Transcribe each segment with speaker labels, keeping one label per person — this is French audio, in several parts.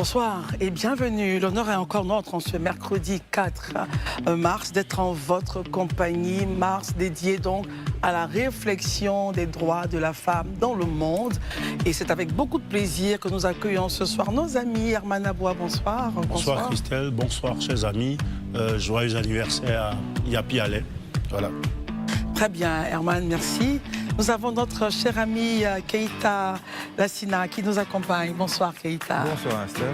Speaker 1: Bonsoir et bienvenue. L'honneur est encore nôtre en ce mercredi 4 mars d'être en votre compagnie. Mars dédié donc à la réflexion des droits de la femme dans le monde. Et c'est avec beaucoup de plaisir que nous accueillons ce soir nos amis. Herman Aboua, bonsoir.
Speaker 2: Bonsoir Christelle, bonsoir chers amis. Joyeux anniversaire à Yapi Alé. Voilà.
Speaker 1: Très bien Herman, merci. Nous avons notre cher ami Keïta Lassina qui nous accompagne. Bonsoir Keïta.
Speaker 3: Bonsoir Estelle.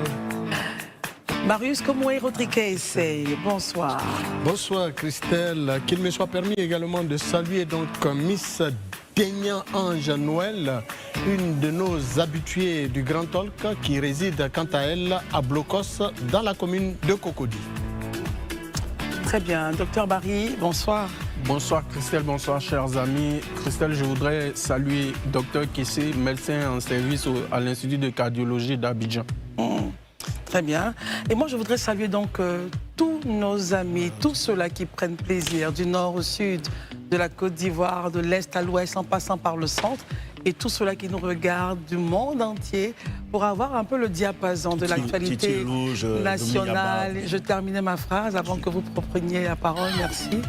Speaker 1: Marius Komoué Rodriguez, bonsoir.
Speaker 3: Bonsoir Christelle. Qu'il me soit permis également de saluer donc Miss Deignan Ange Noël, une de nos habituées du Grand Talk qui réside quant à elle à Blocos dans la commune de Cocody.
Speaker 1: Très bien. Docteur Barry, bonsoir.
Speaker 4: Bonsoir Christelle, bonsoir chers amis. Christelle, je voudrais saluer Dr Kessé, médecin en service à l'Institut de cardiologie d'Abidjan.
Speaker 1: Très bien. Et moi, je voudrais saluer donc tous nos amis, tous ceux-là qui prennent plaisir du nord au sud, de la Côte d'Ivoire, de l'est à l'ouest, en passant par le centre, et tous ceux-là qui nous regardent du monde entier pour avoir un peu le diapason de l'actualité nationale. Je terminais ma phrase avant que vous preniez la parole, merci.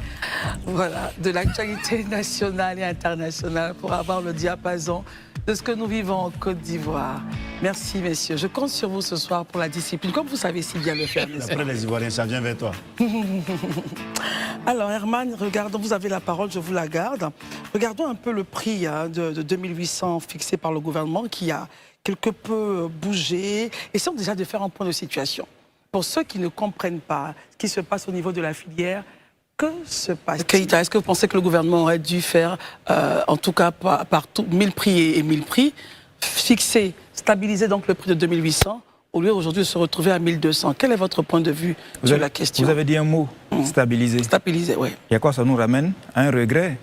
Speaker 1: Voilà, de l'actualité nationale et internationale pour avoir le diapason de ce que nous vivons en Côte d'Ivoire. Merci, messieurs. Je compte sur vous ce soir pour la discipline, comme vous savez si bien le faire.
Speaker 2: Après les Ivoiriens, ça vient vers toi.
Speaker 1: Alors, Herman, regardons, vous avez la parole, je vous la garde. Regardons un peu le prix de 2800 fixé par le gouvernement qui a quelque peu bougé. Essayons déjà de faire un point de situation. Pour ceux qui ne comprennent pas ce qui se passe au niveau de la filière, que se passe-t-il? Keïta, est-ce que vous pensez que le gouvernement aurait dû faire, en tout cas partout, 1000 prix et 1000 prix, fixer, stabiliser donc le prix de 2800 au lieu aujourd'hui de se retrouver à 1200? Quel est votre point de vue sur la question?
Speaker 5: Vous avez dit un mot, stabiliser.
Speaker 1: Stabiliser, oui.
Speaker 5: Et à quoi ça nous ramène? À un regret.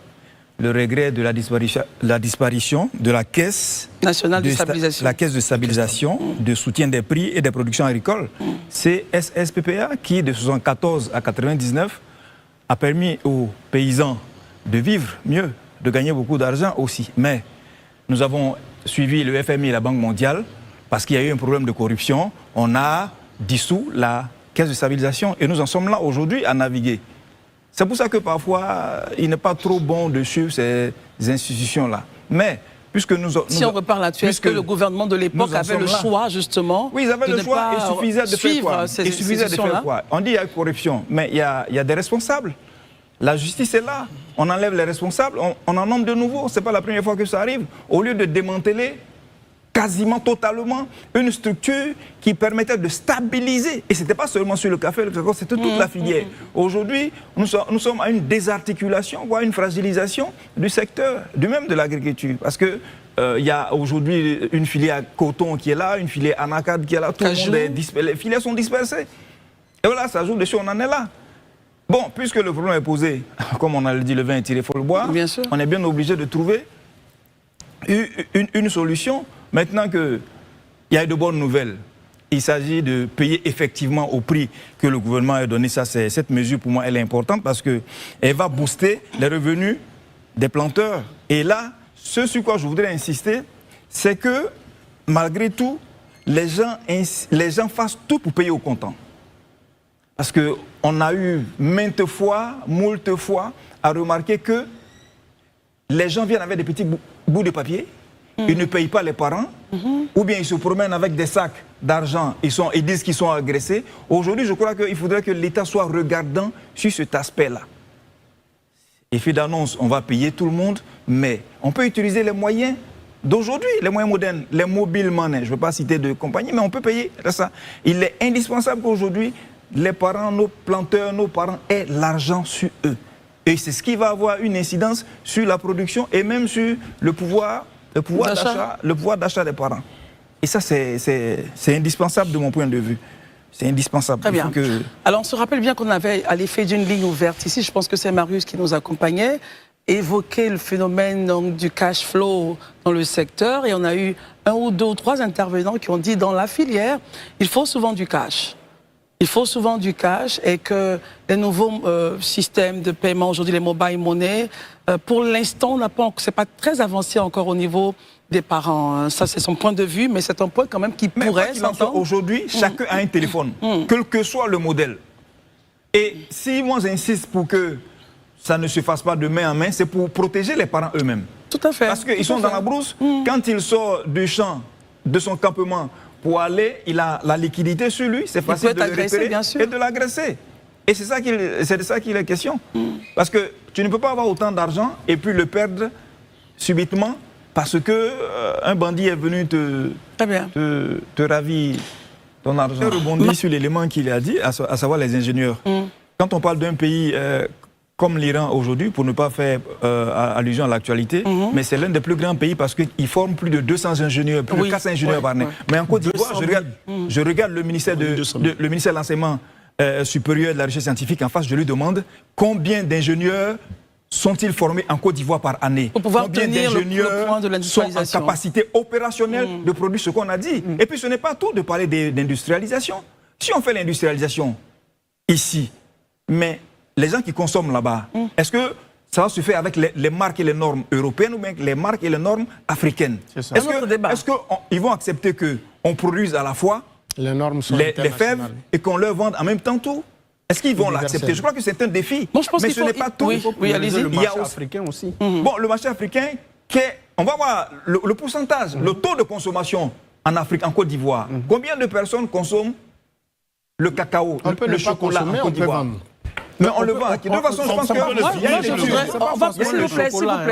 Speaker 5: Le regret de la disparition de la Caisse
Speaker 1: nationale de stabilisation,
Speaker 5: la Caisse de stabilisation, de soutien des prix et des productions agricoles. C'est SSPPA qui, de 1974 à 1999, a permis aux paysans de vivre mieux, de gagner beaucoup d'argent aussi. Mais nous avons suivi le FMI et la Banque mondiale parce qu'il y a eu un problème de corruption. On a dissous la Caisse de stabilisation et nous en sommes là aujourd'hui à naviguer. C'est pour ça que parfois, il n'est pas trop bon de suivre ces institutions-là. Mais, puisque si
Speaker 1: on repart là-dessus, est-ce que le gouvernement de l'époque avait le choix, justement?
Speaker 5: Oui, ils avaient le choix, il suffisait de faire quoi?
Speaker 1: Il suffisait de faire quoi?
Speaker 5: On dit qu'il y a corruption, mais il y a des responsables. La justice est là. On enlève les responsables, on en nomme de nouveau. Ce n'est pas la première fois que ça arrive. Au lieu de démanteler quasiment totalement une structure qui permettait de stabiliser. Et ce n'était pas seulement sur le café, c'était toute la filière. Aujourd'hui, nous sommes à une désarticulation, voire une fragilisation du secteur, du même de l'agriculture. Parce que il y a aujourd'hui une filière coton qui est là, une filière anacarde qui est là, tout le monde est dispersé, les filières sont dispersées. Et voilà, ça joue dessus, on en est là. Bon, puisque le problème est posé, comme on a dit, le vin est tiré, il faut le boire, on est bien obligé de trouver une solution. Maintenant qu'il y a de bonnes nouvelles, il s'agit de payer effectivement au prix que le gouvernement a donné. Cette mesure, pour moi, elle est importante parce qu'elle va booster les revenus des planteurs. Et là, ce sur quoi je voudrais insister, c'est que malgré tout, les gens fassent tout pour payer au comptant. Parce qu'on a eu moult fois, à remarquer que les gens viennent avec des petits bouts de papier, ils ne payent pas les parents, ou bien ils se promènent avec des sacs d'argent, ils disent qu'ils sont agressés. Aujourd'hui, je crois qu'il faudrait que l'État soit regardant sur cet aspect-là. Effet d'annonce, on va payer tout le monde, mais on peut utiliser les moyens d'aujourd'hui, les moyens modernes, les mobile money. Je ne veux pas citer de compagnie, mais on peut payer ça. Il est indispensable qu'aujourd'hui, les parents, nos planteurs, nos parents aient l'argent sur eux. Et c'est ce qui va avoir une incidence sur la production et même sur le pouvoir d'achat des parents. Et ça, c'est indispensable de mon point de vue. C'est indispensable.
Speaker 1: Très bien. Alors, on se rappelle bien qu'on avait, à l'effet d'une ligne ouverte ici, je pense que c'est Marius qui nous accompagnait, évoqué le phénomène donc, du cash flow dans le secteur. Et on a eu 1 ou 2 ou 3 intervenants qui ont dit dans la filière, il faut souvent du cash. il faut souvent du cash et que les nouveaux systèmes de paiement, aujourd'hui les mobile money, pour l'instant, c'est pas très avancé encore au niveau des parents. Hein. Ça, c'est son point de vue, mais c'est un point quand même qui pourrait s'entendre.
Speaker 5: Aujourd'hui, chacun a un téléphone, quel que soit le modèle. Et si moi j'insiste pour que ça ne se fasse pas de main en main, c'est pour protéger les parents eux-mêmes.
Speaker 1: Tout à fait.
Speaker 5: Parce qu'ils sont dans la brousse. Quand il sort du champ, de son campement, pour aller, il a la liquidité sur lui, c'est facile de le repérer et de l'agresser. Et c'est de ça qu'il est question. Parce que tu ne peux pas avoir autant d'argent et puis le perdre subitement parce que un bandit est venu te ravir ton argent. Je rebondis sur l'élément qu'il a dit, à savoir les ingénieurs. Quand on parle d'un pays comme l'Iran aujourd'hui, pour ne pas faire allusion à l'actualité, mais c'est l'un des plus grands pays parce qu'il forme plus de 200 ingénieurs, plus de 400 ingénieurs par année. Mais en Côte d'Ivoire, je regarde le ministère de l'enseignement supérieur de la recherche scientifique en face, je lui demande combien d'ingénieurs sont-ils formés en Côte d'Ivoire par année?
Speaker 1: Pour pouvoir
Speaker 5: combien d'ingénieurs sont en capacité opérationnelle de produire ce qu'on a dit? Et puis ce n'est pas tout de parler d'industrialisation. Si on fait l'industrialisation ici, mais les gens qui consomment là-bas, est-ce que ça va se faire avec les marques et les normes européennes ou bien les marques et les normes africaines? Est-ce qu'ils vont accepter qu'on produise à la fois les fèves et qu'on leur vende en même temps tout? Est-ce qu'ils vont l'accepter? Je crois que c'est un défi.
Speaker 1: Bon, mais
Speaker 5: ce n'est pas tout.
Speaker 1: Oui, allez-y.
Speaker 4: Le marché africain aussi.
Speaker 5: Bon, le marché africain, on va voir le pourcentage, le taux de consommation en Afrique, en Côte d'Ivoire. Combien de personnes consomment le cacao, le chocolat en Côte d'Ivoire? Mais on le vend. De toute façon, je pense que...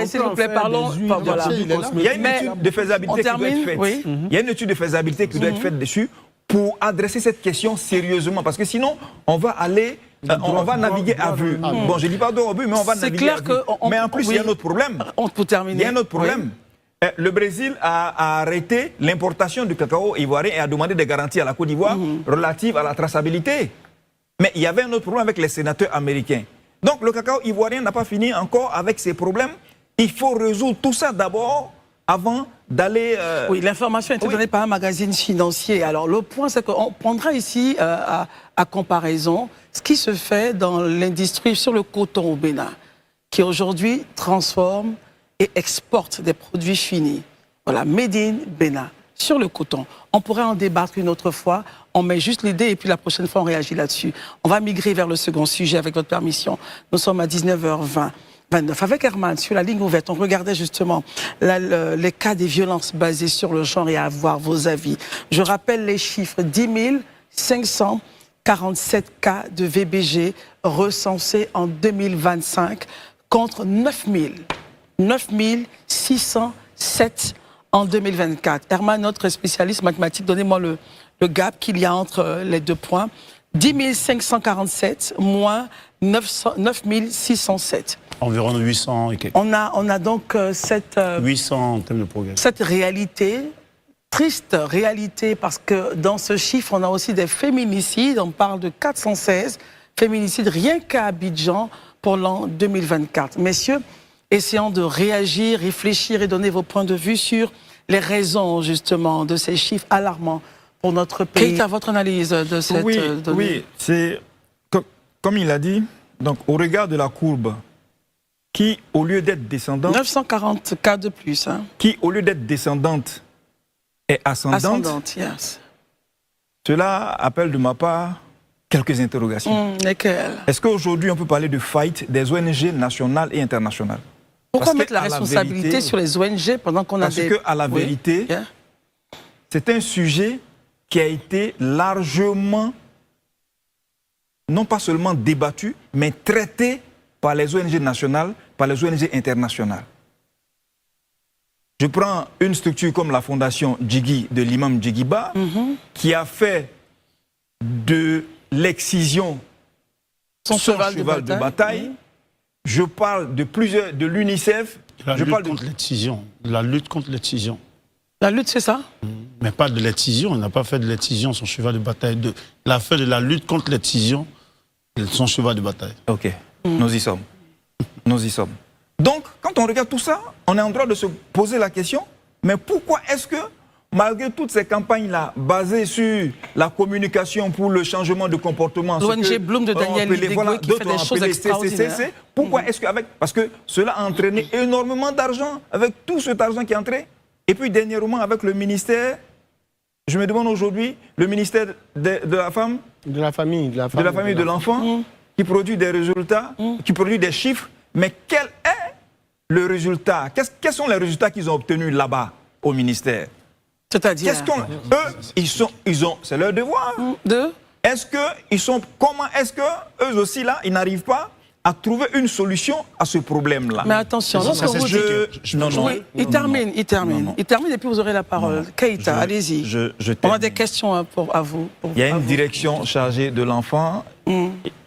Speaker 1: S'il vous plaît, parlons.
Speaker 5: Il y a une étude de faisabilité qui doit être faite. Il y a une étude de faisabilité qui doit être faite dessus pour adresser cette question sérieusement. Parce que sinon, on va aller... on va naviguer à vue. Bon, je ne dis pas d'or au but, mais on va naviguer à vue. Mais en plus, il y a un autre problème. Il y a un autre problème. Le Brésil a arrêté l'importation du cacao ivoirien et a demandé des garanties à la Côte d'Ivoire relatives à la traçabilité. Mais il y avait un autre problème avec les sénateurs américains. Donc le cacao ivoirien n'a pas fini encore avec ses problèmes. Il faut résoudre tout ça d'abord avant d'aller...
Speaker 1: Oui, l'information est donnée par un magazine financier. Alors le point, c'est qu'on prendra ici à comparaison ce qui se fait dans l'industrie sur le coton au Bénin, qui aujourd'hui transforme et exporte des produits finis. Voilà, made in Bénin, sur le coton. On pourrait en débattre une autre fois. On met juste l'idée et puis la prochaine fois, on réagit là-dessus. On va migrer vers le second sujet avec votre permission. Nous sommes à 19h29. Avec Herman, sur la ligne ouverte, on regardait justement les cas des violences basées sur le genre et à avoir vos avis. Je rappelle les chiffres, 10 547 cas de VBG recensés en 2025 contre 9 607 en 2024. Herman, notre spécialiste mathématique, donnez-moi le gap qu'il y a entre les deux points. 10 547 moins 9 607.
Speaker 2: Environ 800 et quelques.
Speaker 1: On a donc
Speaker 2: 800 en termes de progrès.
Speaker 1: Cette réalité, triste réalité, parce que dans ce chiffre, on a aussi des féminicides. On parle de 416 féminicides rien qu'à Abidjan pour l'an 2024. Messieurs, essayons de réagir, réfléchir et donner vos points de vue sur les raisons, justement, de ces chiffres alarmants pour notre pays. Quelle est votre analyse de cette donnée?
Speaker 5: Oui, c'est comme il a dit, donc au regard de la courbe, qui au lieu d'être descendante...
Speaker 1: 940 cas de plus. Hein.
Speaker 5: Qui au lieu d'être descendante est ascendante.
Speaker 1: Yes.
Speaker 5: Cela appelle de ma part quelques interrogations.
Speaker 1: Lesquelles?
Speaker 5: Est-ce qu'aujourd'hui on peut parler de faillite des ONG nationales et internationales?
Speaker 1: Pourquoi mettre la responsabilité sur les ONG pendant qu'on a des...
Speaker 5: Parce qu'à la vérité, c'est un sujet qui a été largement, non pas seulement débattu, mais traité par les ONG nationales, par les ONG internationales. Je prends une structure comme la fondation Djigui de l'imam Djigiba, qui a fait de l'excision son cheval de bataille. Je parle de plusieurs, de l'UNICEF.
Speaker 2: La lutte contre l'excision.
Speaker 1: La lutte, c'est ça?
Speaker 2: Mais pas de l'excision. Il n'a pas fait de l'excision son cheval de bataille. Il a fait de la lutte contre l'excision son cheval de bataille.
Speaker 5: Ok, nous y sommes. Nous y sommes. Donc, quand on regarde tout ça, on est en droit de se poser la question, mais pourquoi est-ce que malgré toutes ces campagnes-là, basées sur la communication pour le changement de comportement,
Speaker 1: l'ONG Bloom de Daniel Lidegwe qui fait des choses extraordinaires.
Speaker 5: Pourquoi est-ce qu'avec... Parce que cela a entraîné énormément d'argent, avec tout cet argent qui est entré. Et puis dernièrement, avec le ministère, je me demande aujourd'hui, le ministère de la femme,
Speaker 3: de la famille,
Speaker 5: de l'enfant, qui produit des résultats, qui produit des chiffres, mais quel est le résultat? Quels sont les résultats qu'ils ont obtenus là-bas au ministère?
Speaker 1: C'est-à-dire
Speaker 5: eux, c'est leur devoir. Comment est-ce que eux aussi là, ils n'arrivent pas à trouver une solution à ce problème-là?
Speaker 1: Mais attention, il termine et puis vous aurez la parole. Keïta, allez-y. On a des questions à vous.
Speaker 5: Il y a une direction chargée de l'enfant.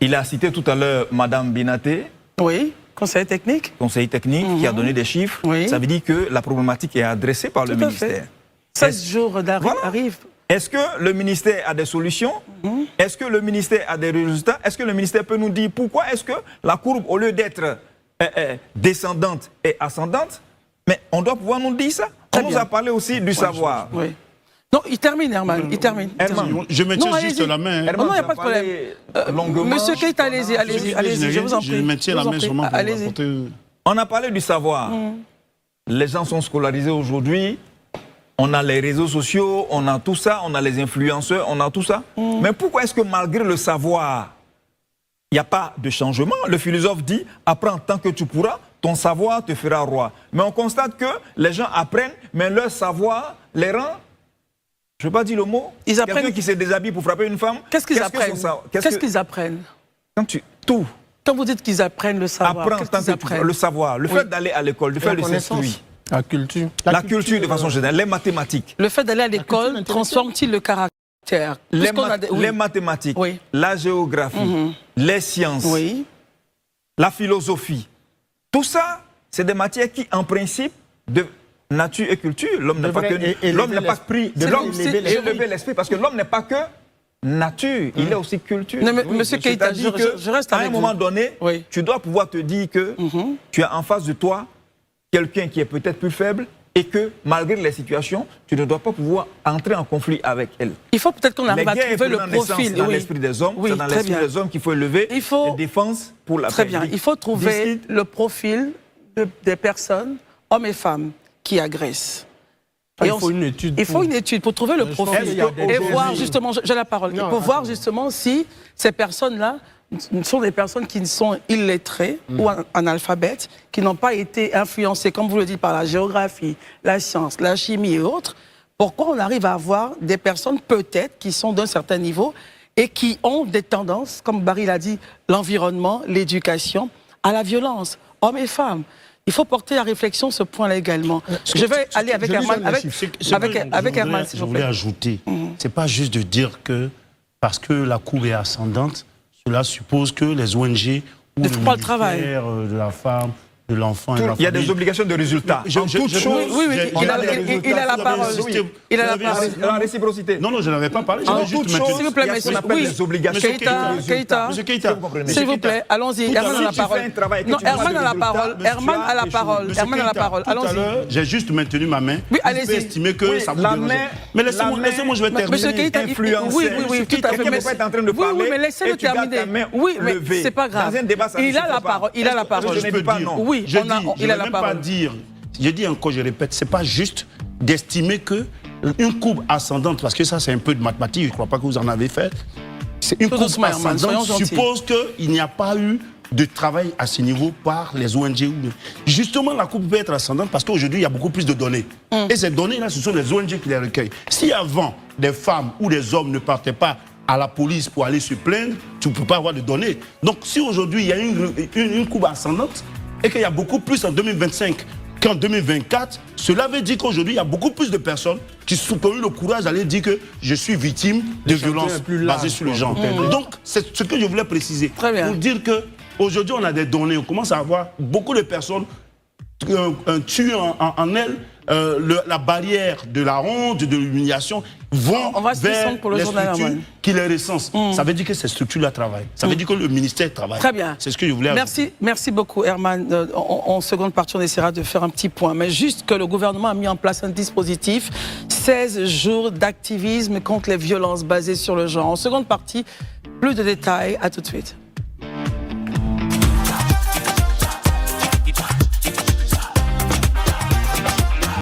Speaker 5: Il a cité tout à l'heure Madame Binaté.
Speaker 1: Oui. Conseil technique.
Speaker 5: Conseil technique qui a donné des chiffres.
Speaker 1: Oui.
Speaker 5: Ça veut dire que la problématique est adressée par le ministère.
Speaker 1: 16 jours arrivent.
Speaker 5: Est-ce que le ministère a des solutions? Est-ce que le ministère a des résultats? Est-ce que le ministère peut nous dire pourquoi est-ce que la courbe, au lieu d'être descendante et ascendante, mais on doit pouvoir nous dire ça? On nous a parlé aussi du savoir.
Speaker 1: Oui. Non, il termine, Herman. Il termine.
Speaker 5: Herman,
Speaker 2: je maintiens juste la main.
Speaker 1: Non, il n'y a pas de problème. Monsieur Keïta, allez-y, je vous en prie.
Speaker 2: Je maintiens la main seulement pour apporter...
Speaker 5: On a parlé du savoir. Les gens sont scolarisés aujourd'hui. On a les réseaux sociaux, on a tout ça, on a les influenceurs, on a tout ça. Mais pourquoi est-ce que malgré le savoir, il n'y a pas de changement? Le philosophe dit, apprends tant que tu pourras, ton savoir te fera roi. Mais on constate que les gens apprennent, mais leur savoir les rend... Je ne veux pas dire le mot.
Speaker 1: Ils apprennent.
Speaker 5: Quelqu'un qui se déshabille pour frapper une femme.
Speaker 1: Qu'est-ce qu'ils apprennent? Qu'est-ce qu'ils apprennent?
Speaker 5: Tout.
Speaker 1: Quand vous dites qu'ils apprennent le savoir,
Speaker 5: le savoir, le fait d'aller à l'école, le fait de s'instruire.
Speaker 4: La culture.
Speaker 5: La culture de façon générale, les mathématiques.
Speaker 1: Le fait d'aller à l'école transforme-t-il le caractère?
Speaker 5: Les mathématiques, la géographie, les sciences, la philosophie. Tout ça, c'est des matières qui, en principe, de nature et culture, l'homme n'a pas pris élever l'esprit, parce que l'homme n'est pas que nature, il est aussi culture.
Speaker 1: Non, mais Monsieur Keïta, je reste avec vous.
Speaker 5: À un moment donné, tu dois pouvoir te dire que tu as en face de toi quelqu'un qui est peut-être plus faible et que, malgré les situations, tu ne dois pas pouvoir entrer en conflit avec elle.
Speaker 1: Il faut peut-être qu'on arrive à trouver le profil.
Speaker 5: Dans l'esprit des hommes, c'est dans l'esprit des hommes qu'il faut élever les défenses pour la paix.
Speaker 1: Très bien. Il faut trouver le profil des personnes, hommes et femmes, qui agressent.
Speaker 4: Il faut une étude.
Speaker 1: Il faut une étude pour trouver le profil et voir justement, j'ai la parole, pour voir justement si ces personnes-là sont des personnes qui sont illettrées ou analphabètes, qui n'ont pas été influencées, comme vous le dites, par la géographie, la science, la chimie et autres. Pourquoi on arrive à avoir des personnes peut-être qui sont d'un certain niveau et qui ont des tendances, comme Barry l'a dit, l'environnement, l'éducation, à la violence, hommes et femmes. Il faut porter à réflexion ce point-là également. Je vais aller avec Herman. Avec Herman,
Speaker 2: je voulais ajouter, c'est pas juste de dire que parce que la courbe est ascendante, cela suppose que les ONG ou le ministère de la femme, de l'enfant et de la famille...
Speaker 5: Il y a des obligations de résultats.
Speaker 1: Oui, il a la parole. Il a la parole.
Speaker 5: La réciprocité.
Speaker 2: Non, je n'avais pas parlé.
Speaker 1: S'il vous plaît,
Speaker 5: monsieur. Les obligations.
Speaker 1: Monsieur Keïta, s'il vous plaît, allons-y. Herman a la parole. Non, Herman a la parole. Herman a la parole. Herman a la parole. Allons-y.
Speaker 2: J'ai juste maintenu ma main.
Speaker 1: Oui, allez-y.
Speaker 2: Estimer que ça vous dérange. Mais laissez-moi, je vais terminer.
Speaker 1: Monsieur Keïta, oui, tout à fait.
Speaker 5: Quelqu'un peut pas être en train de parler.
Speaker 1: Oui, mais laissez-le terminer. Oui, mais c'est pas grave. Il a la parole. Il a la parole.
Speaker 5: Je ne dis pas non.
Speaker 1: Oui.
Speaker 2: Je ne vais même pas dire, je dis encore, je répète, c'est pas juste d'estimer que une courbe ascendante, parce que ça c'est un peu de mathématiques, je ne crois pas que vous en avez fait, c'est une courbe ascendante suppose qu'il n'y a pas eu de travail à ce niveau par les ONG. Justement, la courbe peut être ascendante parce qu'aujourd'hui, il y a beaucoup plus de données. Et ces données-là, ce sont les ONG qui les recueillent. Si avant, des femmes ou des hommes ne partaient pas à la police pour aller se plaindre, tu ne peux pas avoir de données. Donc, si aujourd'hui, il y a une courbe ascendante, et qu'il y a beaucoup plus en 2025 qu'en 2024, cela veut dire qu'aujourd'hui, il y a beaucoup plus de personnes qui ont eu le courage d'aller dire que je suis victime de violences basées sur le genre. Donc, c'est ce que je voulais préciser. Pour dire qu'aujourd'hui, on a des données, on commence à avoir beaucoup de personnes tuées en elles la barrière de la honte, de l'humiliation, vont vers les structures qui les recensent. Ça veut dire que ces structures-là travaillent. Ça veut dire que le ministère travaille.
Speaker 1: Très bien.
Speaker 2: C'est ce que je voulais ajouter.
Speaker 1: Merci beaucoup, Herman. En seconde partie, on essaiera de faire un petit point. Mais juste que le gouvernement a mis en place un dispositif, 16 jours d'activisme contre les violences basées sur le genre. En seconde partie, plus de détails. À tout de suite.